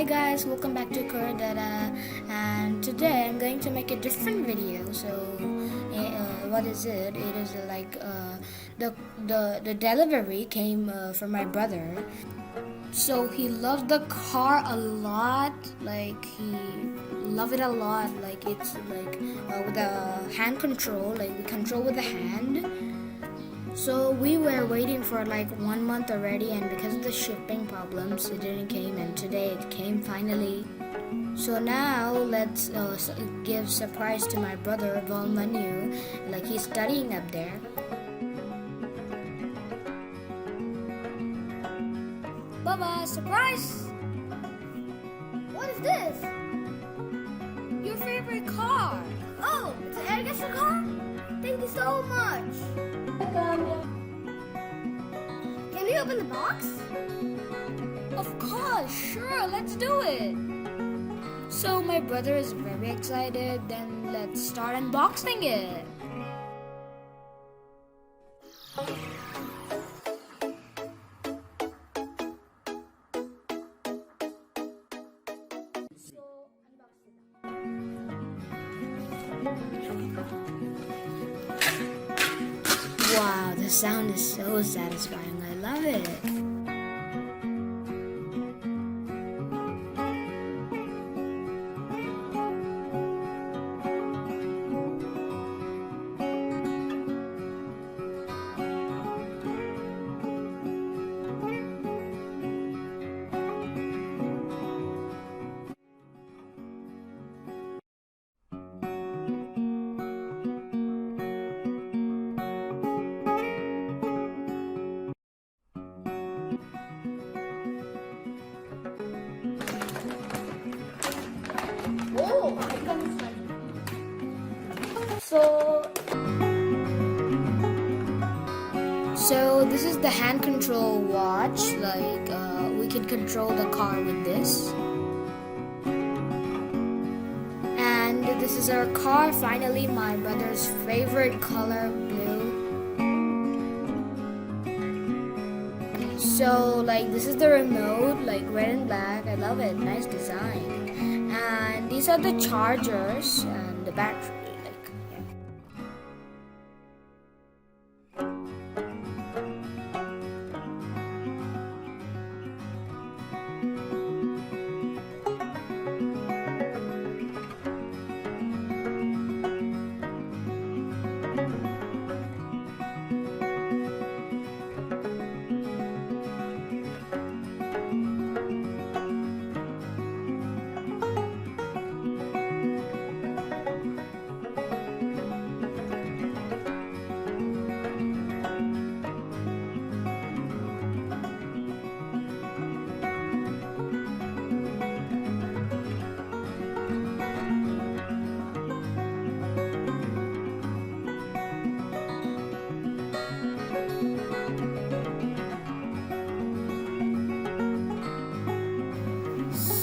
guys, welcome back to CODER, and today I'm going to make a different video. So what is it? It is the delivery came from my brother. So he loved the car a lot, like he loved it a lot, like it's like with a hand control, like we control with the hand. So we were waiting for like 1 month already, and because of the shipping problems it didn't came, and today it came finally. So now let's give surprise to my brother Bhava, like he's studying up there. Baba, surprise! What is this? Your favorite car. Oh, it's an air gasser car? Thank you so much. Can you open the box? Of course, sure, let's do it. So my brother is very excited, then let's start unboxing it. Wow, the sound is so satisfying. I love it. Oh, it comes like So this is the hand control watch. Like we can control the car with this. And this is our car. Finally, my brother's favorite color, blue. So like this is the remote, like red and black. I love it. Nice design. And these are the chargers and the battery.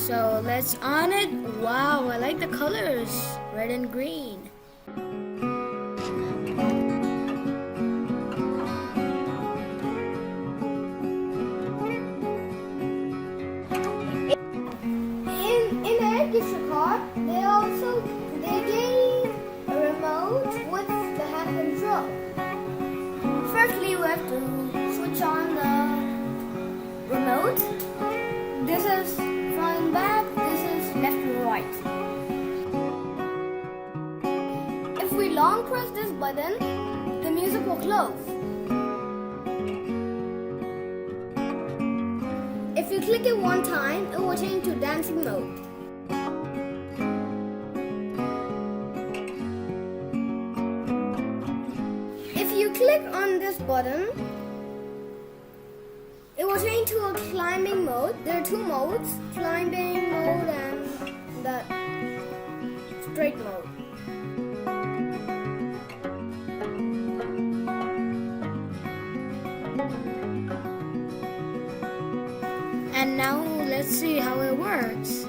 So let's on it. Wow, I like the colors, red and green. in the air gasser car, they gave a remote with the hand control. Firstly, we have to switch on the remote. This is front and back, this is left and right. If we long press this button, the music will close. If you click it one time, it will change to dancing mode. If you click on this button, it will change to a climbing mode. There are two modes, climbing mode and the straight mode. And now let's see how it works.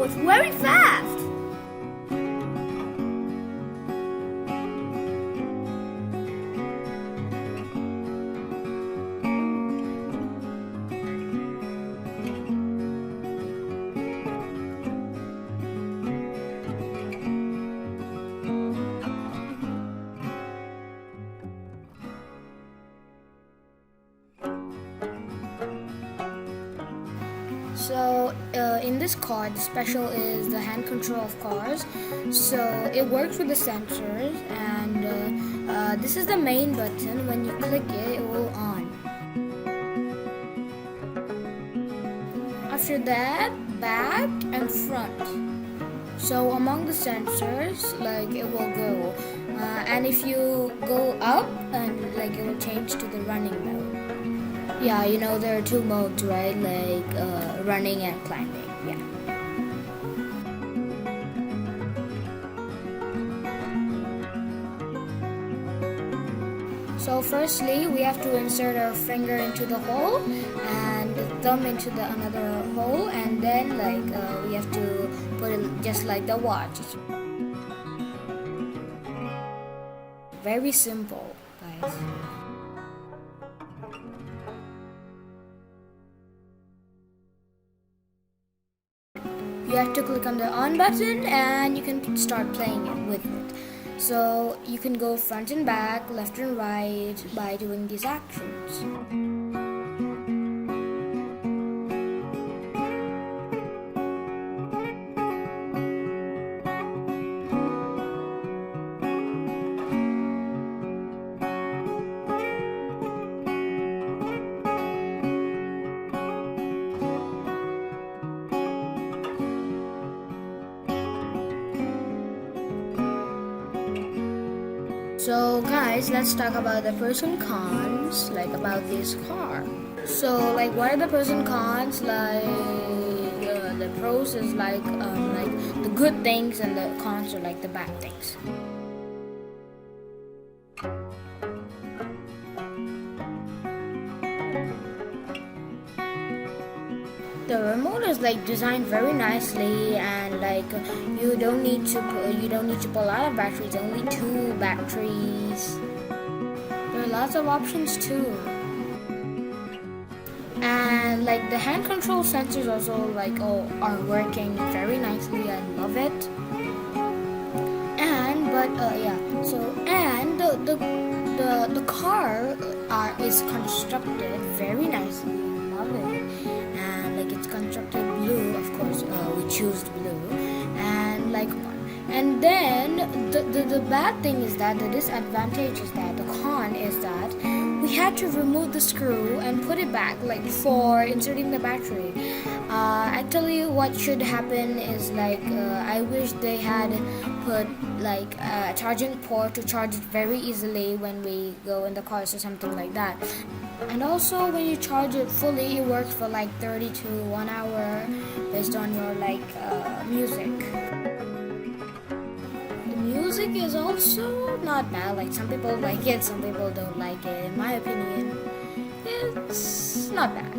it's very fast. So in this car, the special is the hand control of cars. So it works with the sensors, and this is the main button. When you click it, it will on. After that, back and front. So among the sensors, like it will go, and if you go up, and like it will change to the running mode. Yeah, you know there are two modes, right? Like running and climbing. Yeah. So firstly, we have to insert our finger into the hole and the thumb into the another hole, and then like we have to put it just like the watch. It's very simple, guys. You have to click on the on button and you can start playing it with it. So you can go front and back, left and right by doing these actions. So guys, let's talk about the pros and cons, like about this car. So like what are the pros and cons? Like the pros is like the good things, and the cons are like the bad things. The remote is like designed very nicely, and like you don't need to pull a lot of batteries. Only 2 batteries. There are lots of options too, and like the hand control sensors also like are working very nicely. I love it. And the car is constructed very nicely. I love it. And like it's constructed blue, of course, we choose blue, and then the bad thing is that the disadvantage is that the con is that we had to remove the screw and put it back like before inserting the battery. Actually what should happen is like I wish they had put like a charging port to charge it very easily when we go in the cars or something like that. And also when you charge it fully, it works for like 30 to 1 hour based on your music. The music is also not bad. Like some people like it, some people don't like it. In my opinion, it's not bad.